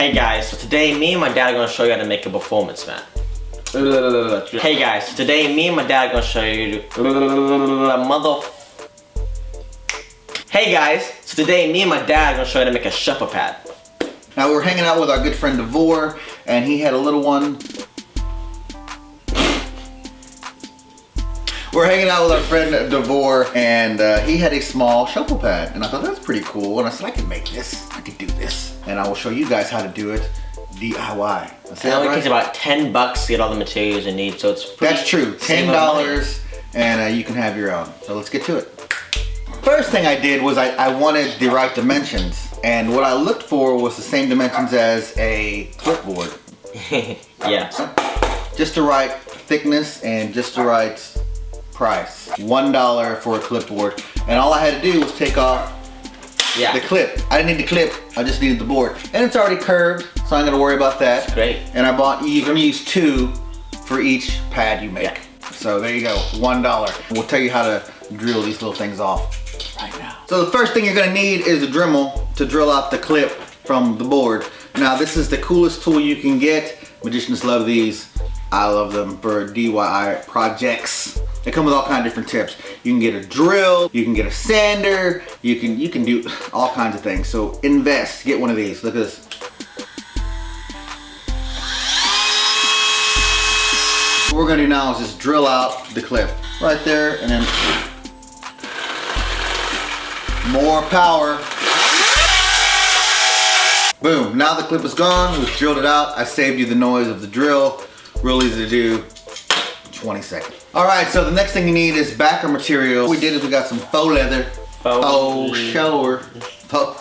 Hey guys, so today me and my dad are going to show you how to make a performance mat. Hey guys, so today me and my dad are going to show you Hey guys, so today me and my dad are going to show you how to make a shuffle pad. Now we're hanging out with our good friend Devore, and he had a little one. We're hanging out with our friend Devore, and he had a small shuffle pad, and I thought that's pretty cool. And I said, I can make this, I can do this, and I will show you guys how to do it DIY. It only takes about $10 to get all the materials you need, so it's pretty. That's true, $10, and you can have your own. So let's get to it. First thing I did was I wanted the right dimensions, and what I looked for was the same dimensions as a clipboard. Yeah. Just the right thickness and just the right price. $1 for a clipboard, and all I had to do was take off the clip. I didn't need the clip, I just needed the board. And it's already curved, so I'm gonna worry about that. That's great. And I bought, you're gonna use 2 for each pad you make. Yeah. So there you go, $1. We'll tell you how to drill these little things off right now. So the first thing you're gonna need is a Dremel to drill out the clip from the board. Now this is the coolest tool you can get. Magicians love these. I love them for DIY projects. They come with all kinds of different tips. You can get a drill, you can get a sander, you can do all kinds of things. So invest, get one of these. Look at this. What we're gonna do now is just drill out the clip right there, and then more power. Boom, now the clip is gone. We've drilled it out. I saved you the noise of the drill. Real easy to do, 20 seconds. All right, so the next thing you need is backer material. What we did is we got some faux leather. Faux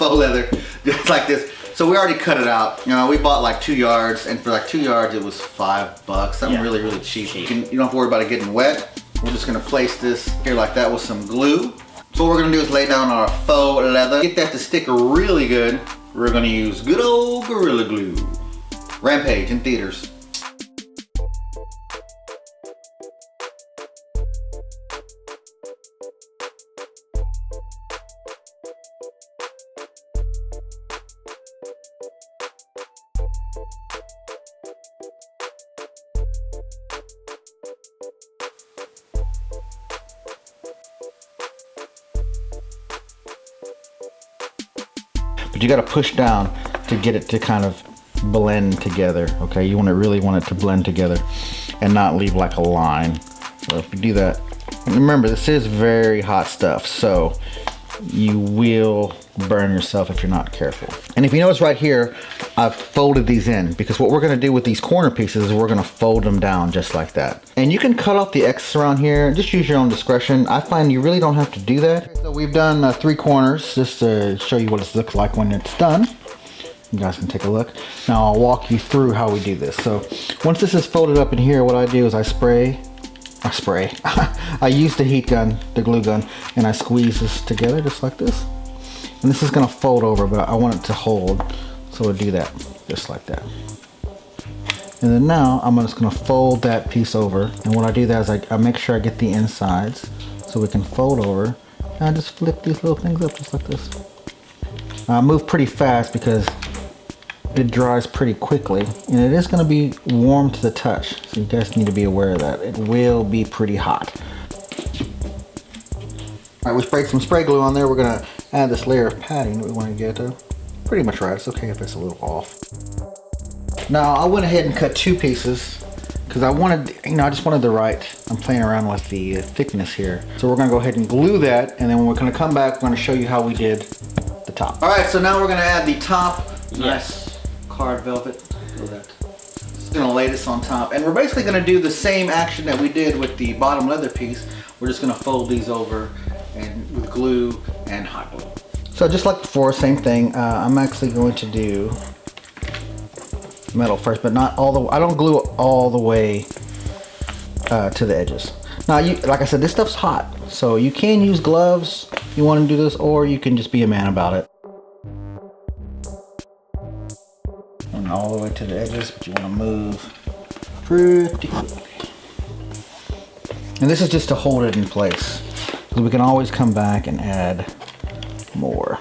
leather, just like this. So we already cut it out. You know, we bought like 2 yards, and for like 2 yards it was $5. Something really, really cheap. You don't have to worry about it getting wet. We're just gonna place this here like that with some glue. So what we're gonna do is lay down our faux leather. Get that to stick really good. We're gonna use good old Gorilla Glue. Rampage in theaters. But you gotta push down to get it to kind of blend together, okay? You really want it to blend together and not leave like a line. So if you do that, and remember this is very hot stuff, so you will burn yourself if you're not careful. And if you notice right here, I've folded these in, because what we're gonna do with these corner pieces is we're gonna fold them down just like that. And you can cut off the excess around here, just use your own discretion. I find you really don't have to do that. So we've done 3 corners, just to show you what it looks like when it's done. You guys can take a look. Now I'll walk you through how we do this. So once this is folded up in here, what I do is I use the heat gun, the glue gun, and I squeeze this together just like this. And this is gonna fold over, but I want it to hold. So we'll do that, just like that. And then now I'm just gonna fold that piece over. And when I do that is I make sure I get the insides so we can fold over. And I just flip these little things up just like this. I move pretty fast because it dries pretty quickly, and it is going to be warm to the touch, so you guys need to be aware of that. It will be pretty hot. All right, we sprayed some spray glue on there. We're going to add this layer of padding that we want to get pretty much right. It's okay if it's a little off. Now I went ahead and cut 2 pieces because I wanted, I just wanted the right. I'm playing around with the thickness here. So we're going to go ahead and glue that, and then when we're going to come back, we're going to show you how we did the top. All right, so now we're going to add the top. Yes. Hard velvet. Just gonna lay this on top, and we're basically gonna do the same action that we did with the bottom leather piece. We're just gonna fold these over and with glue and hot glue. So just like before, same thing. I'm actually going to do metal first, but not all the. I don't glue all the way to the edges. Now, like I said, this stuff's hot, so you can use gloves if you want to do this, or you can just be a man about it. And all the way to the edges, but you want to move pretty quick. And this is just to hold it in place, because we can always come back and add more.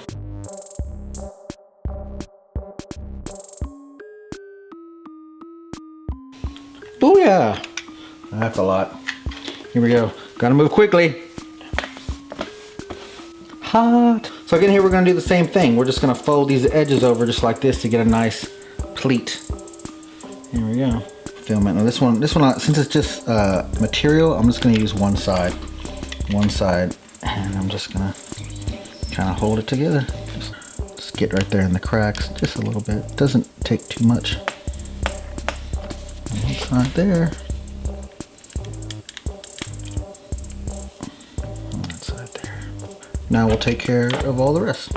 Yeah, that's a lot. Here we go. Gotta move quickly. Hot. So again, here we're gonna do the same thing. We're just gonna fold these edges over just like this to get a nice pleat. Here we go. Film it. Now this one, since it's just material, I'm just gonna use one side, and I'm just gonna kind of hold it together. Just get right there in the cracks, just a little bit. Doesn't take too much. One side there. One side there. Now we'll take care of all the rest.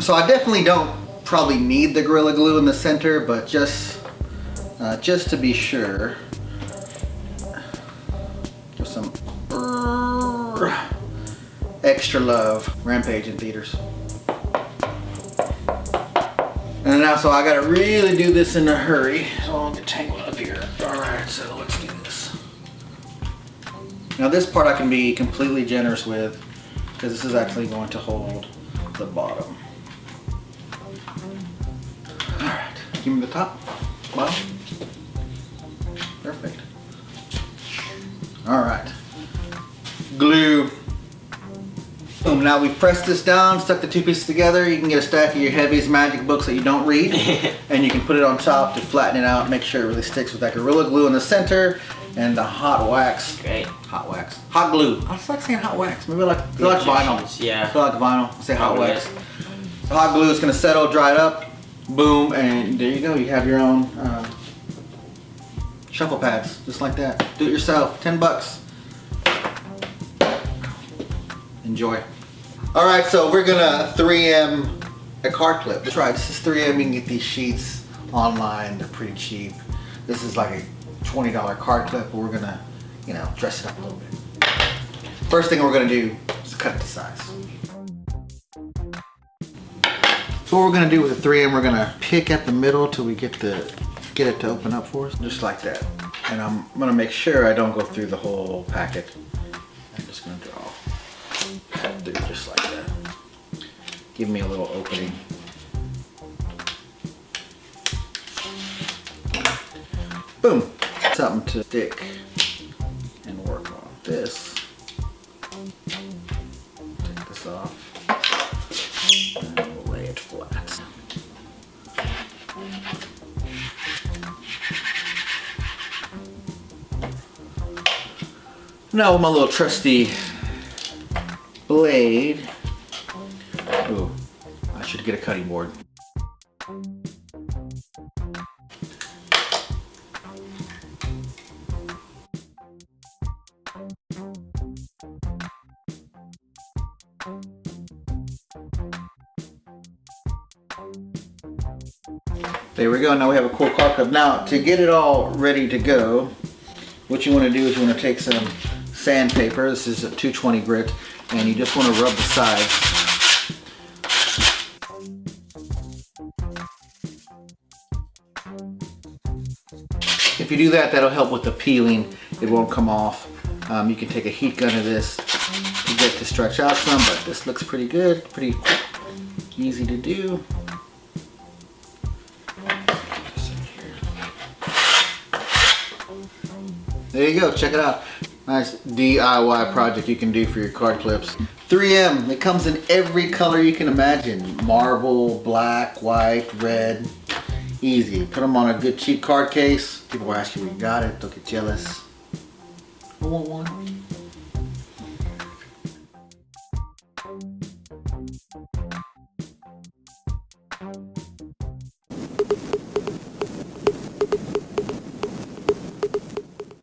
So I definitely don't probably need the Gorilla Glue in the center, but just to be sure, just some extra love. Rampage in theaters. And now, so I gotta really do this in a hurry, so I'll get tangled up here. All right, so let's do this. Now this part I can be completely generous with, because this is actually going to hold the bottom. All right, give me the top, bottom. Perfect. All right, glue. Boom, now we've pressed this down, stuck the two pieces together. You can get a stack of your heaviest magic books that you don't read, and you can put it on top to flatten it out, make sure it really sticks with that Gorilla Glue in the center, and the hot wax. Great. Hot wax. Hot glue. I just like saying hot wax. Maybe I like vinyl. Yeah. I feel like vinyl. Say hot Probably wax. The hot glue is gonna settle, dry it up, boom, and there you go. You have your own shuffle pads, just like that. Do it yourself, 10 bucks. Enjoy. All right, so we're gonna 3M a card clip. That's right, this is 3M. You can get these sheets online. They're pretty cheap. This is like a $20 card clip, but we're gonna, you know, dress it up a little bit. First thing we're gonna do is cut it to size. So what we're gonna do with the 3M, we're gonna pick at the middle till we get it to open up for us, just like that. And I'm gonna make sure I don't go through the whole packet. I'm just gonna draw. Cut through just like that. Give me a little opening. Boom. Something to stick and work on. This. Take this off. And we'll lay it flat. Now with my little trusty blade. Ooh, I should get a cutting board. There we go. Now we have a cool card clip. Now to get it all ready to go, what you want to do is you want to take some sandpaper. This is a 220 grit, and you just want to rub the sides. If you do that, that'll help with the peeling. It won't come off. You can take a heat gun to this to get to stretch out some, but this looks pretty good, pretty easy to do. There you go, check it out. Nice DIY project you can do for your card clips. 3M, it comes in every color you can imagine. Marble, black, white, red. Easy. Put them on a good cheap card case. People will ask you where you got it, don't get jealous. I want one.